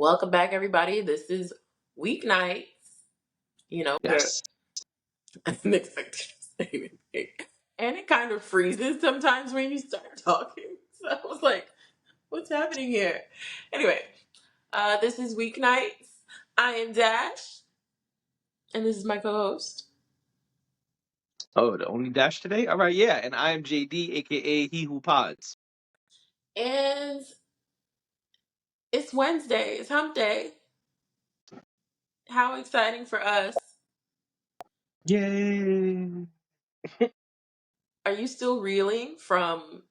Welcome back, everybody. This is Weeknights. Where Yes. I didn't expect you to say anything. And it kind of freezes sometimes when you start talking. So I was like, what's happening here? Anyway, this is Weeknights. I am Dash, and this is my co host. Oh, the only dash today? All right, yeah. And I am JD, aka He Who Pods. And it's Wednesday, it's hump day. How exciting for us. Yay. Are you still reeling from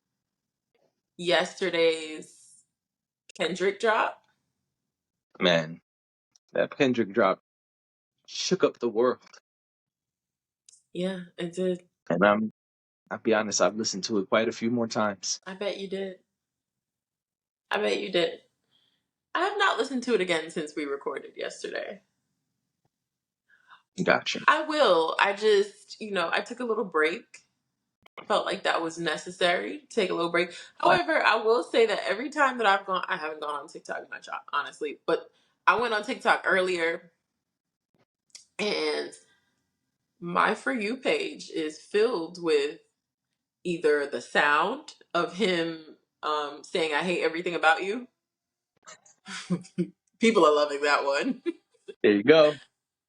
yesterday's Kendrick drop? Man, that Kendrick drop shook up the world. Yeah, it did. And I'll be honest, I've listened to it quite a few more times. I bet you did. I bet you did. I have not listened to it again since we recorded yesterday. Gotcha. I will. I just, I took a little break. Felt like that was necessary to take a little break. However, I will say that every time that I haven't gone on TikTok much, honestly, but I went on TikTok earlier and my For You page is filled with either the sound of him saying, I hate everything about you. People are loving that one. There you go.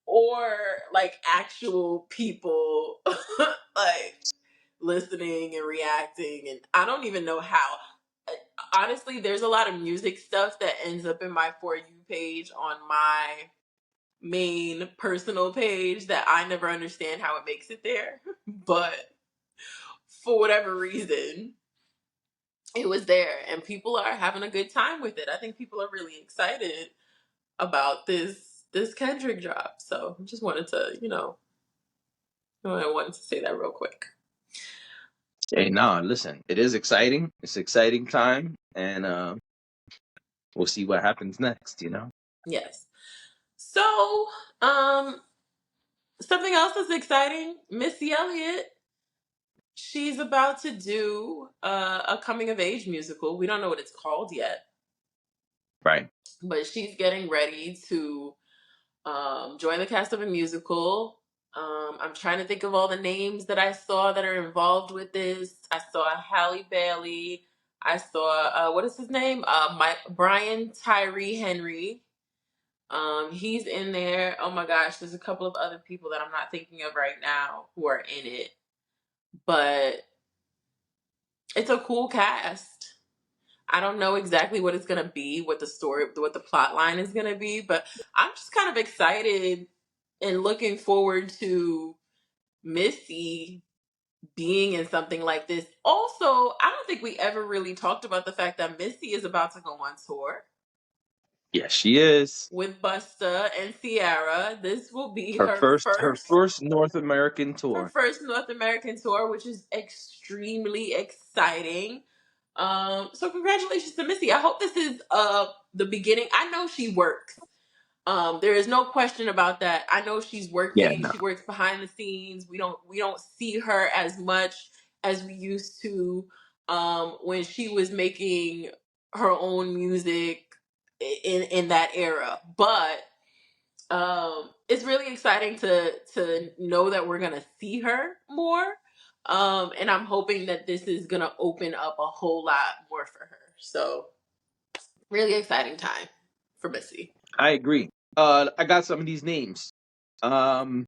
Or like actual people like listening and reacting, and I don't even know how. Honestly, there's a lot of music stuff that ends up in my For You page on my main personal page that I never understand how it makes it there. But for whatever reason, it was there and people are having a good time with it. I think people are really excited about this Kendrick drop. So I just wanted to, I wanted to say that real quick. Hey, nah, listen, it is exciting. It's an exciting time. And we'll see what happens next. Yes. So, something else that's exciting, Missy Elliott, she's about to do a coming of age musical. We don't know what it's called yet, Right. but she's getting ready to join the cast of a musical. I'm trying to think of all the names that I saw that are involved with this. I saw Halle Bailey. I saw what is his name? Brian Tyree Henry. He's in there. Oh my gosh, there's a couple of other people that I'm not thinking of right now who are in it. But it's a cool cast. I don't know exactly what it's gonna be, what the story, what the plot line is gonna be, but I'm just kind of excited and looking forward to Missy being in something like this. Also, I don't think we ever really talked about the fact that Missy is about to go on tour Yes, she is. with Busta and Ciara. This will be Her her first her first first North American her tour. first North American tour, which is extremely exciting. So congratulations to Missy. I hope this is the beginning. I know she works. There is no question about that. I know she's Yeah, working. no. She works behind the scenes. We don't see her as much as we used to when she was making her own music in that era. But it's really exciting to know that we're gonna see her more. And I'm hoping that this is gonna open up a whole lot more for her. So really exciting time for Missy. I agree. I got some of these names. Um,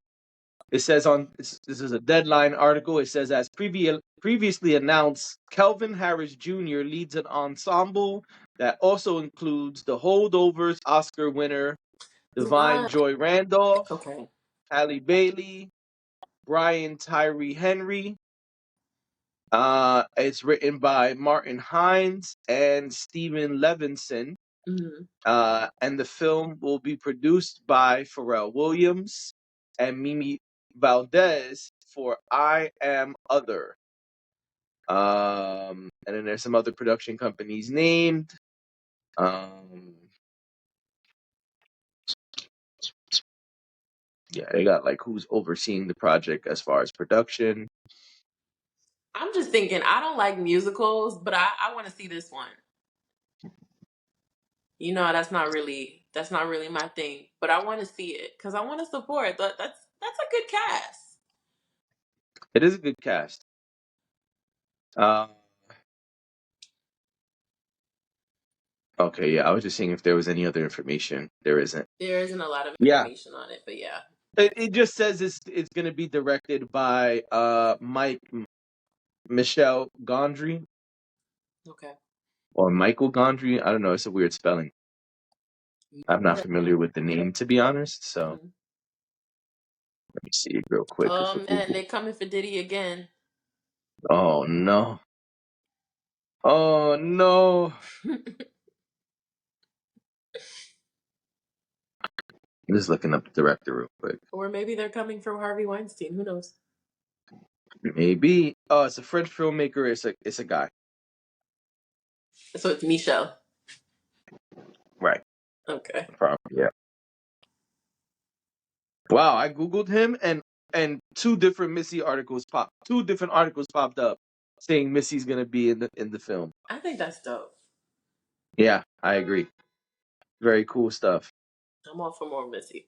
It says this is a Deadline article. It says, as previously announced, Kelvin Harris Jr. leads an ensemble that also includes the Holdovers Oscar winner Divine Divine. Joy Randolph, Okay. Halle Bailey, Brian Tyree Henry. It's written by Martin Hines and Stephen Levinson. Mm-hmm. And the film will be produced by Pharrell Williams and Mimi Valdez for I Am Other. And then there's some other production companies named. Yeah, they got like who's overseeing the project as far as production. I'm just thinking, I don't like musicals, but I want to see this one. That's not really That's not really my thing, but I want to see it because I want to support. That's a good cast. It is a good cast. Uh, okay, yeah, I was just seeing if there was any other information. There isn't. There isn't a lot of Yeah, information on it, but yeah. it just says it's going to be directed by Michel Gondry Okay. or Michael Gondry. I don't know. It's a weird spelling. I'm not familiar with the name, to be honest. So Mhm. let me see real quick if And Google. they coming for Diddy again. Oh no! Oh no! I'm just looking up the director real quick. Or maybe they're coming for Harvey Weinstein. Who knows? Maybe. Oh, it's a French filmmaker. It's a guy. So it's Michelle. Right. Okay. Probably. Yeah. Wow. I googled him and two different articles popped up saying Missy's gonna be in the film. I think that's dope. Yeah, I agree. Very cool stuff. I'm all for more Missy.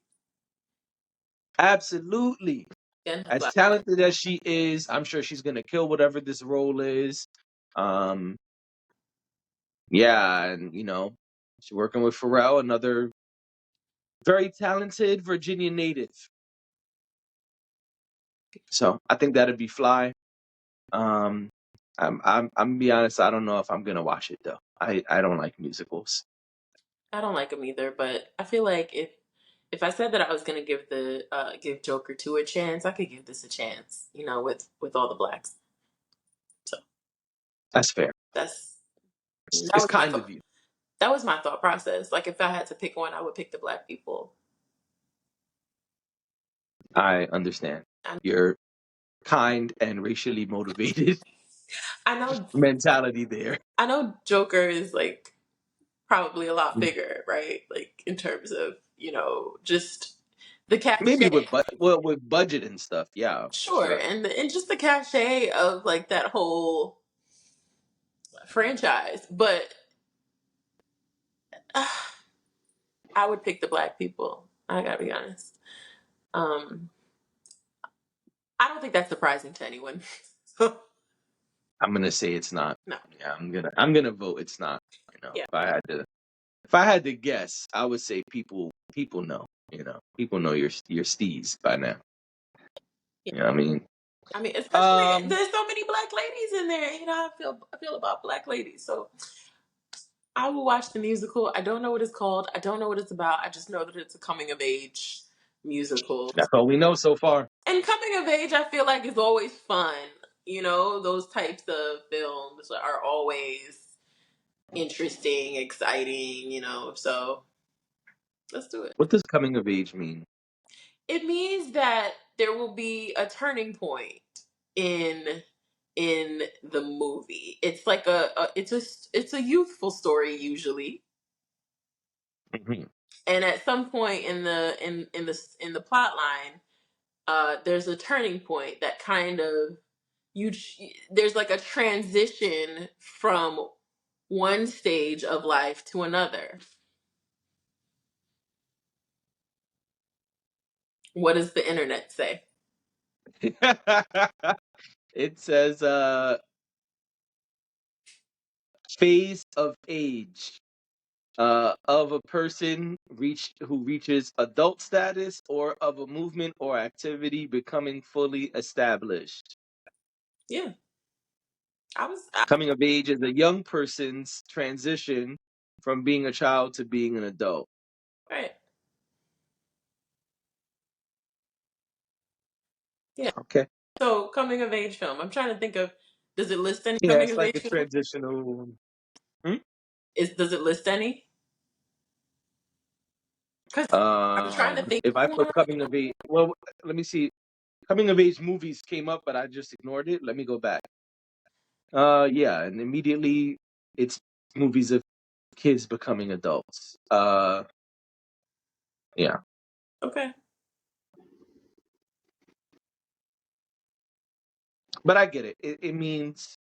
Absolutely. And her As black. talented as she is, I'm sure she's gonna kill whatever this role is. Um, yeah, and she's working with Pharrell, another very talented Virginia native. So I think that'd be fly. Um, I'm gonna be honest. I don't know if I'm gonna watch it though. I don't like musicals. I don't like him either, but I feel like if I said that I was gonna give Joker 2 a chance, I could give this a chance. With all the blacks. So That's fair. that's that It's was my kind of thought. you. That was my thought process. Like if I had to pick one, I would pick the black people. I understand. I, You're kind and racially motivated I know mentality there. I know Joker is like probably a lot bigger, right? Like in terms of, just the Maybe cachet. with budget and stuff. Yeah, for Sure. sure. And just the cachet of like that whole franchise. But uh, I would pick the black people. I gotta be honest. Um, I don't think that's surprising to anyone. So, I'm gonna say it's not. no. Yeah, I'm gonna vote it's not. Yeah. If I had to guess, I would say people know. People know your steez by now. Yeah. You know what I mean? I mean, especially Um, there's so many black ladies in there. I feel about black ladies. So I will watch the musical. I don't know what it's called. I don't know what it's about. I just know that it's a coming of age musical. that's all we know so far. And coming of age, I feel like is always fun. Those types of films are always interesting, exciting. So let's do it. What does coming of age mean? It means that there will be a turning point in in the movie. It's like it's a youthful story usually, Mhm. and at some point in the plot line, there's a turning point that kind of you there's like a transition from one stage of life to another. What does the internet say? It says phase of age of a person who reaches adult status or of a movement or activity becoming fully established. Yeah, Coming of age is a young person's transition from being a child to being an adult. right. Yeah. Okay. So coming of age film. I'm trying to think of. Does it list any Yeah, coming it's of like age a film? transitional. Hmm? Does it list any? Because I'm trying to think If of I one put right coming now. of age, well, let me see. Coming of age movies came up, but I just ignored it. Let me go back. Yeah, and immediately it's movies of kids becoming adults. Yeah, Okay. but I get it. It means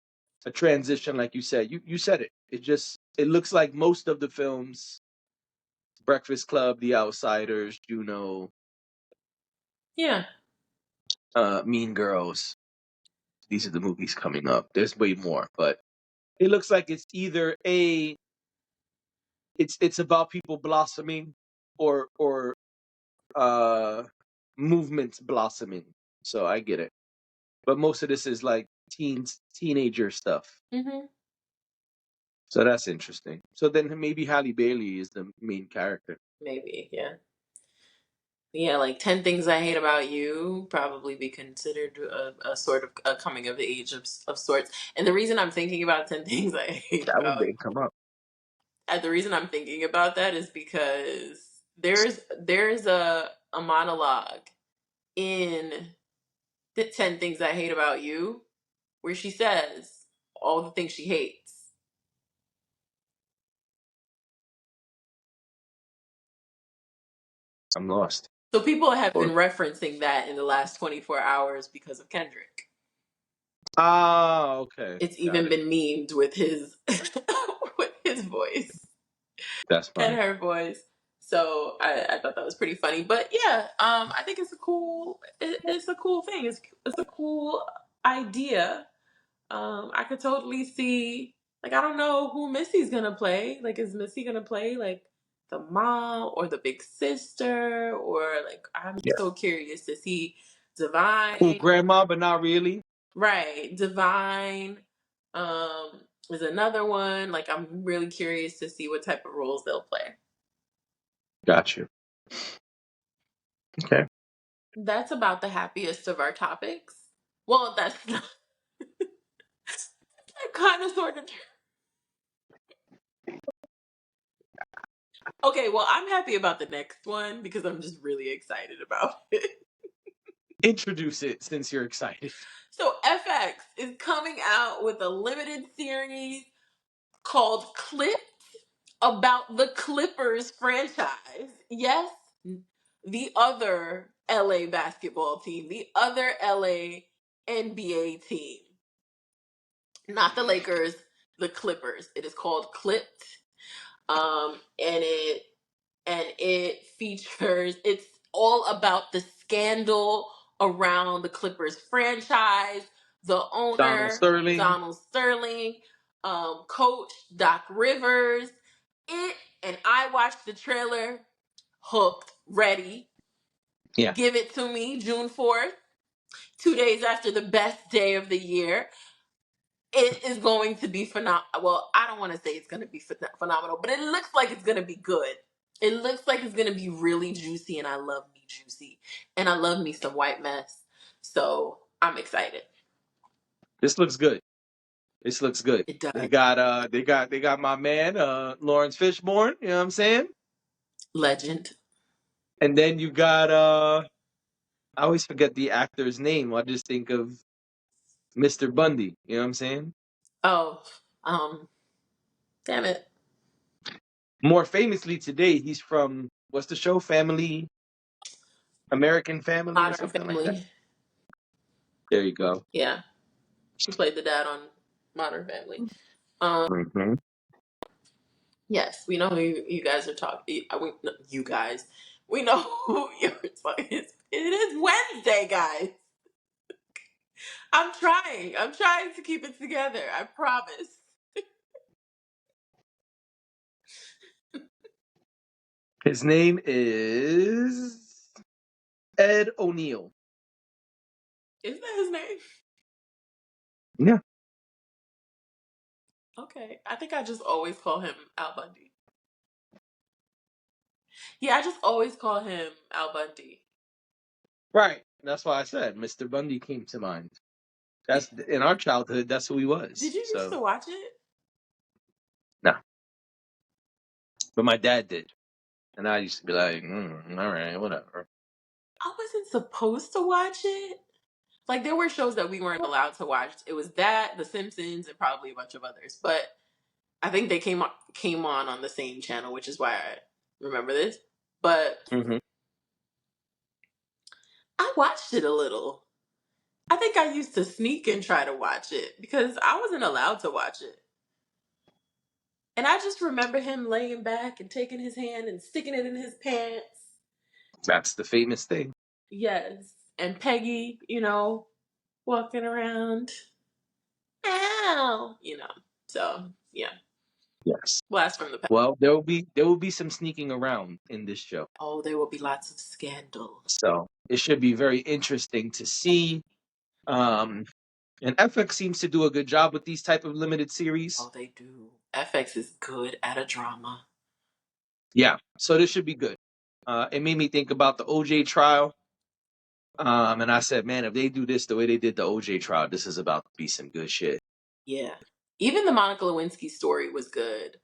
a transition, like you said. You said it. It looks like most of the films Breakfast Club, The Outsiders, Juno, Yeah. Mean Girls. These are the movies coming up. There's way more, but it looks like it's either it's about people blossoming or uh movements blossoming. So I get it. But most of this is like teenager stuff. Mm-hmm. So that's interesting. So then maybe Halle Bailey is the main character. Maybe, yeah. Yeah, like 10 Things I Hate About You probably be considered a sort of a coming of age of sorts. And the reason I'm thinking about 10 Things I Hate That one About, didn't come up. the reason I'm thinking about that is because there's a monologue in the 10 Things I Hate About You where she says all the things she hates. I'm lost. So people have been Or referencing that in the last 24 hours because of Kendrick. okay. It's Got even it. been memed with his with his voice That's and fine. her voice. So I thought that was pretty funny. But yeah, I think it's a cool thing. It's a cool idea. I could totally see, like, I don't know who Missy's gonna play. Like, is Missy gonna play like the mom or the big sister, or like I'm Yeah. so curious to see Cool Divine. grandma, but not really. Right, Divine is another one. Like, I'm really curious to see what type of roles they'll play. Got you. Okay. That's about the happiest of our topics. Well, that's kind of sort of. Okay, well, I'm happy about the next one because I'm just really excited about it. Introduce it since you're excited. So, FX is coming out with a limited series called Clips about the Clippers franchise. Yes, the other LA basketball team, the other LA NBA team. Not the Lakers, the Clippers. It is called Clipped. And it features, it's all about the scandal around the Clippers franchise, the Donald owner Sterling. Donald Sterling, coach Doc Rivers. And I watched the trailer, hooked, ready. Yeah. Give it to me, June 4th, 2 days after the best day of the year. It is going to be phenomenal. Well, I don't want to say it's going to be phenomenal, but it looks like it's going to be good. It looks like it's going to be really juicy, and I love me juicy, and I love me some white mess. So I'm excited. This looks good. This looks good. It They does. got they got my man Lawrence Fishburne, you know what I'm saying? Legend. And then you got I always forget the actor's name. I just think of Mr. Bundy, you know what I'm saying? Oh, damn it, More famously today, he's from what's the show? Family American Family or Modern something like that. Family. There you go. Yeah, she played the dad on Modern Family. Um, Hmm. yes, we know who you guys are talking. You guys, we know who you're talking. It is Wednesday, guys. I'm trying. I'm trying to keep it together. I promise. His name is Ed O'Neill. Isn't that his name? Yeah. Okay. I think I just always call him Al Bundy. Yeah, I just always call him Al Bundy. Right. That's why I said Mr. Bundy came to mind. That's in our childhood. That's who he Did was. you used So to watch it? no, but my dad did, and I used to be like, all right, whatever. I wasn't supposed to watch it. Like, there were shows that we weren't allowed to watch. It was that, The Simpsons, and probably a bunch of others. But I think they came on the same channel, which is why I remember this. But Hmm. I watched it a little. I think I used to sneak and try to watch it because I wasn't allowed to watch it. And I just remember him laying back and taking his hand and sticking it in his pants. That's the famous thing. Yes. And Peggy, walking around. Ow! So, yeah. Yes. Blast from the past. Well, there will be some sneaking around in this show. Oh, there will be lots of scandal. So it should be very interesting to see. Um, and FX seems to do a good job with these type of limited series. Oh, they do. FX is good at a drama. Yeah, so this should be good. It made me think about the OJ trial. And I said, man, if they do this the way they did the OJ trial, this is about to be some good shit. Yeah. Even the Monica Lewinsky story was good.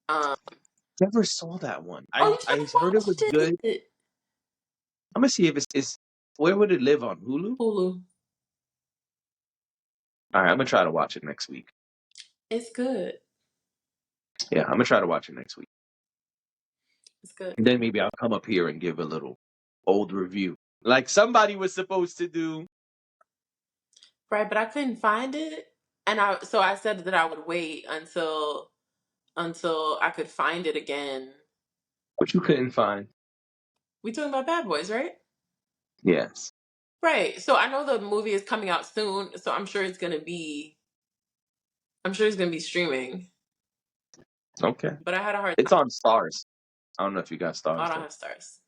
Um, Never saw that one. oh, I you should I have heard it was watched good. it. I'm gonna see if it's where would it live on Hulu? Hulu. All right, I'm gonna try to watch it next week. It's good. Yeah, I'm gonna try to watch it next week. It's good. And then maybe I'll come up here and give a little old review. Like somebody was supposed to do. Right, but I couldn't find it. And I said that I would wait until I could find it again. But you couldn't find. We talking about Bad Boys, right? Yes. Right. So I know the movie is coming out soon, so I'm sure it's gonna be streaming. Okay. But I had a hard It's time. on Stars. I don't know if you got I Stars don't though. have stars.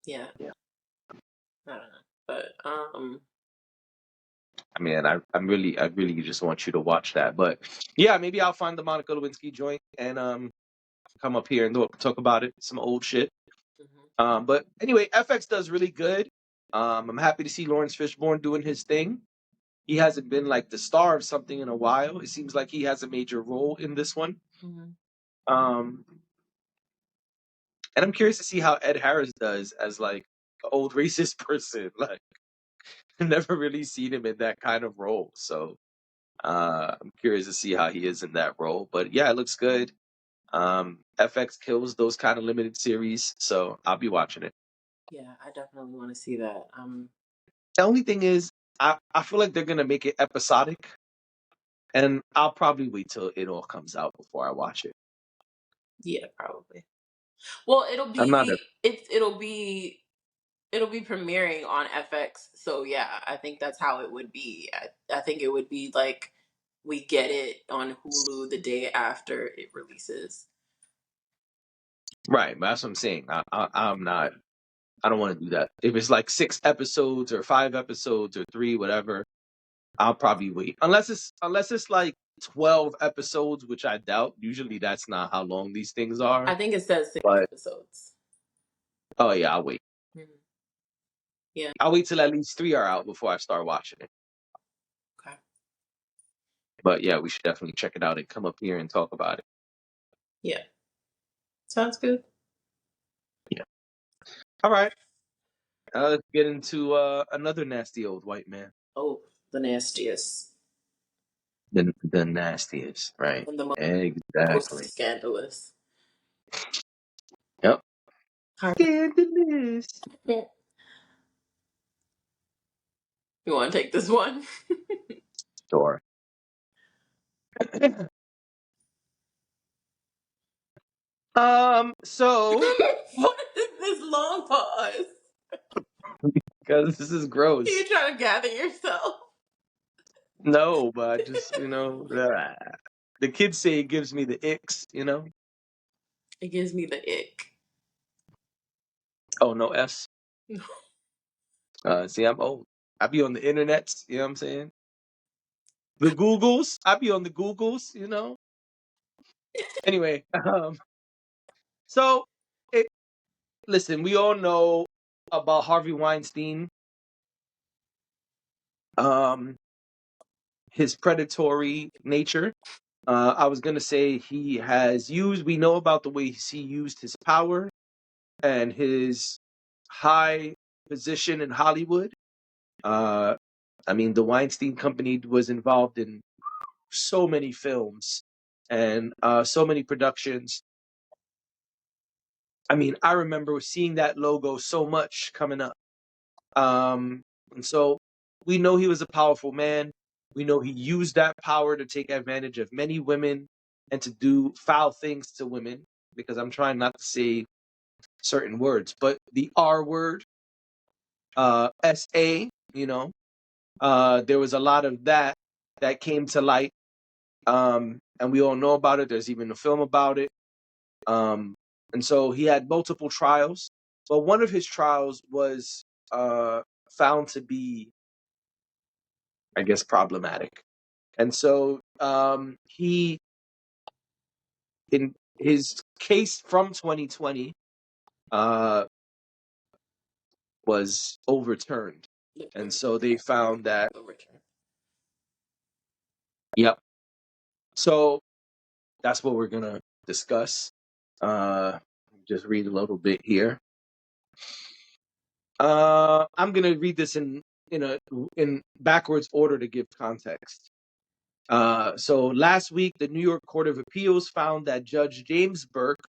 Yeah. Yeah. I don't know. But I mean, I really just want you to watch that. But yeah, maybe I'll find the Monica Lewinsky joint and come up here and talk about it. Some old shit. mhm, But anyway, FX does really good. I'm happy to see Lawrence Fishburne doing his thing. He hasn't been like the star of something in a while. It seems like he has a major role in this one. mhm. Um, and I'm curious to see how Ed Harris does as like an old racist person. Like, I've never really seen him in that kind of role. So I'm curious to see how he is in that role. But yeah, it looks good. FX kills those kind of limited series, so I'll be watching it. Yeah, I definitely want to see that. The only thing is, I feel like they're gonna make it episodic, and I'll probably wait till it all comes out before I watch it. Yeah, probably. Well, I'm not a it'll be premiering on FX. So yeah, I think that's how it would be. I think it would be like we get it on Hulu the day after it releases. right, but that's what I'm saying. I'm not. I don't want to do that. If it's like 6 episodes or 5 episodes or three, whatever, I'll probably wait. Unless it's like 12 episodes, which I doubt. Usually that's not how long these things are. I think it says six But episodes. oh yeah, I'll wait. Mhm. Yeah. I'll wait till at least 3 are out before I start watching it. Okay. But yeah, we should definitely check it out and come up here and talk about it. Yeah. Sounds good. Yeah. All right. Let's get into another nasty old white man. Oh, the nastiest The nastiest, right? and the most Exactly. scandalous. Yep. Harvey. Scandalous. You want to take this one? Sure. So What is this long pause? because this is gross. You trying to gather yourself? No, but I just the kids say it gives me the icks. It gives me the ick. Oh no S. See, I'm old. I be on the internet. You know what I'm saying? The Googles. I be on the Googles. Anyway, so it. Listen, we all know about Harvey Weinstein. Um, his predatory nature. I was gonna say he has used. We know about the ways he used his power and his high position in Hollywood. Uh, I mean, the Weinstein Company was involved in so many films and so many productions. I mean, I remember seeing that logo so much coming up. And so we know he was a powerful man. We know he used that power to take advantage of many women and to do foul things to women, because I'm trying not to say certain words, but the R word, SA, there was a lot of that came to light. And we all know about it. There's even a film about it. And so he had multiple trials, but one of his trials was found to be, I guess, problematic. And so he, in his case from 2020, was overturned. And so they found that, yep. So that's what we're going to discuss. Just read a little bit here. I'm going to read this in backwards order to give context. So last week, the New York Court of Appeals found that Judge James Burke,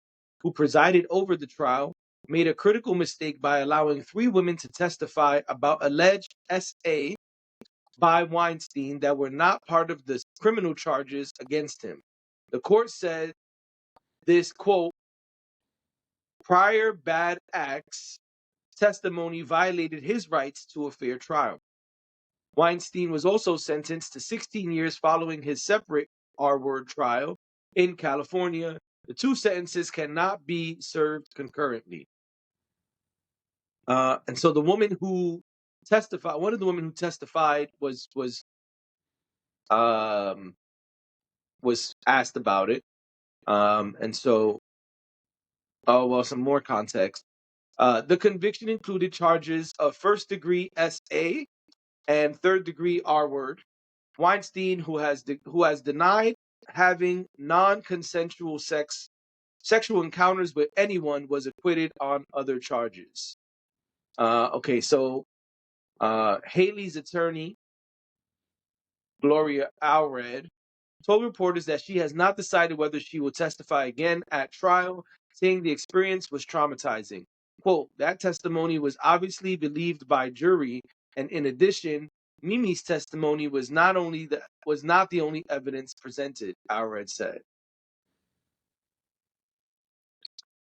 who presided over the trial, made a critical mistake by allowing 3 women to testify about alleged SA by Weinstein that were not part of the criminal charges against him. The court said this, quote, prior bad acts testimony violated his rights to a fair trial. Weinstein was also sentenced to 16 years following his separate R-word trial in California. The 2 sentences cannot be served concurrently. And so the woman who testified, one of the women who testified was asked about it. And so, some more context. The conviction included charges of first-degree SA and third-degree R-word. Weinstein, who has denied having non-consensual sexual encounters with anyone, was acquitted on other charges. Okay, so Haley's attorney, Gloria Allred, told reporters that she has not decided whether she will testify again at trial, saying the experience was traumatizing. Quote, that testimony was obviously believed by jury, and in addition, Mimi's testimony was not the only evidence presented, Allred said.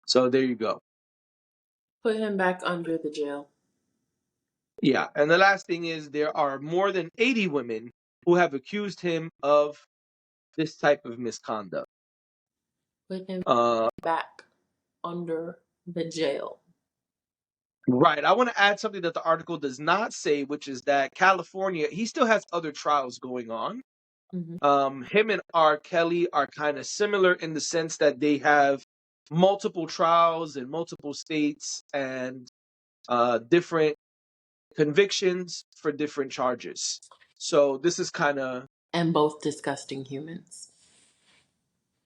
So there you go. Put him back under the jail. Yeah, and the last thing is there are more than 80 women who have accused him of this type of misconduct. Put him back under the jail. Right. I want to add something that the article does not say, which is that California, he still has other trials going on. Mm-hmm. Him and R. Kelly are kind of similar in the sense that they have multiple trials in multiple states and different convictions for different charges. So this is kind of... And both disgusting humans.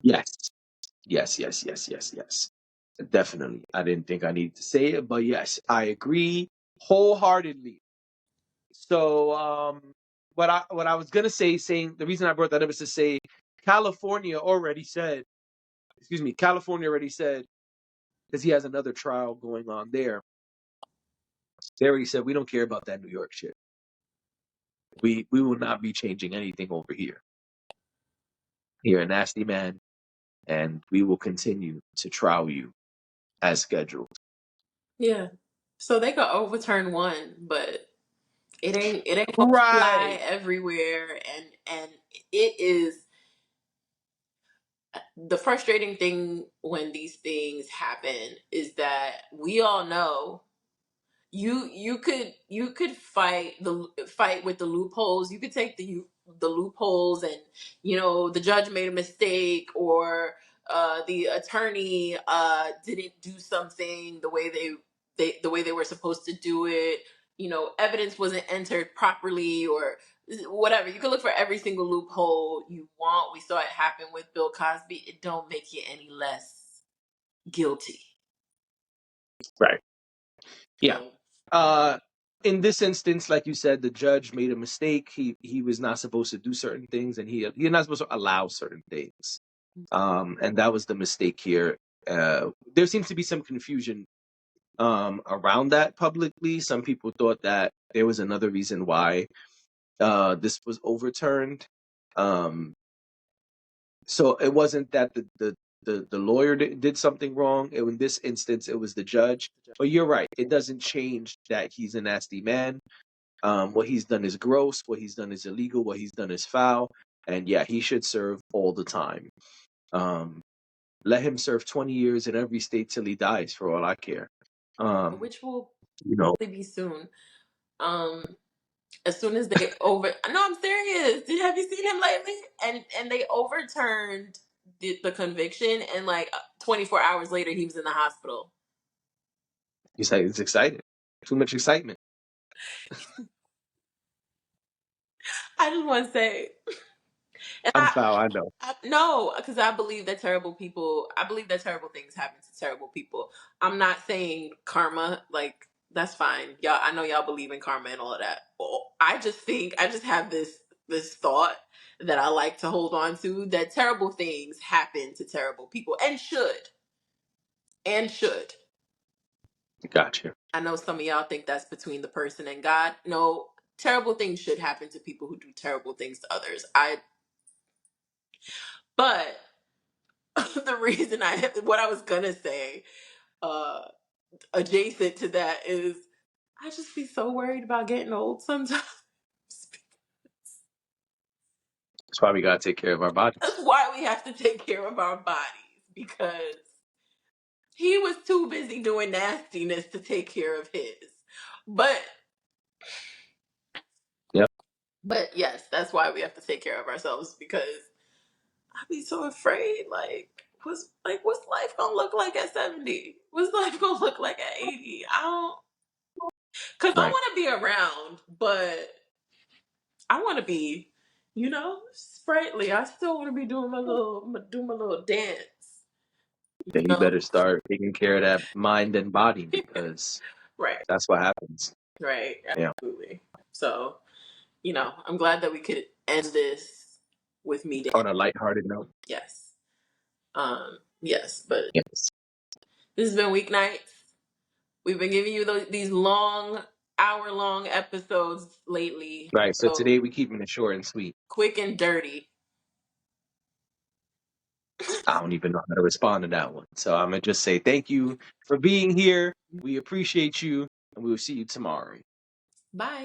Yes. Definitely. I didn't think I needed to say it, but yes, I agree wholeheartedly. So what I was gonna say, saying the reason I brought that up is to say California already said, because he has another trial going on there. They already said we don't care about that New York shit. We will not be changing anything over here. You're a nasty man, and we will continue to trial you as scheduled. Yeah. So they could overturn one, but it ain't gonna fly Right. everywhere, and it is the frustrating thing when these things happen is that we all know you could fight with the loopholes. You could take the loopholes, and the judge made a mistake, or the attorney didn't do something the way they were supposed to do it. Evidence wasn't entered properly, or whatever. You can look for every single loophole you want. We saw it happen with Bill Cosby. It don't make you any less guilty. Right. Yeah. So, In this instance, like you said, the judge made a mistake. He was not supposed to do certain things, and he's not supposed to allow certain things. And that was the mistake here. There seems to be some confusion around that publicly. Some people thought that there was another reason why This was overturned. So it wasn't that the lawyer did something wrong. In this instance, it was the judge. But you're right. It doesn't change that he's a nasty man. What he's done is gross. What he's done is illegal. What he's done is foul. And yeah, he should serve all the time. Let him serve 20 years in every state till he dies, for all I care. Which will You know, probably be soon. As soon as they over, no, I'm serious. Have you seen him lately? And they overturned the conviction, and like 24 hours later, he was in the hospital. he's excited. Too much excitement. I just want to say, and I'm foul. I know. no, because I believe that terrible people. I believe that terrible things happen to terrible people. I'm not saying karma, like that's fine. Y'all, I know y'all believe in karma and all of that. Well, I just have this thought that I like to hold on to, that terrible things happen to terrible people and should. Gotcha. I know some of y'all think that's between the person and God. No, terrible things should happen to people who do terrible things to others. But the reason what I was gonna say, uh, adjacent to that is, I just be so worried about getting old sometimes. That's why we gotta take care of our bodies. That's why we have to take care of our bodies, because he was too busy doing nastiness to take care of his. But Yep. but yes, that's why we have to take care of ourselves, because I'd be so afraid. What's life gonna look like at 70? What's life gonna look like at 80? I don't, because I Right. want to be around, but I want to be, sprightly. I still want to be doing my little dance. Then you No, better start taking care of that mind and body because right, that's what happens. right, Yeah. absolutely. So, I'm glad that we could end this with me On dancing. a lighthearted note. Yes, yes. But Yes. this has been Weeknights. We've been giving you these long, hour-long episodes lately. Right. So So today we keeping it short and sweet. quick and dirty. I don't even know how to respond to that one. So I'm gonna just say thank you for being here. We appreciate you, and we will see you tomorrow. Bye.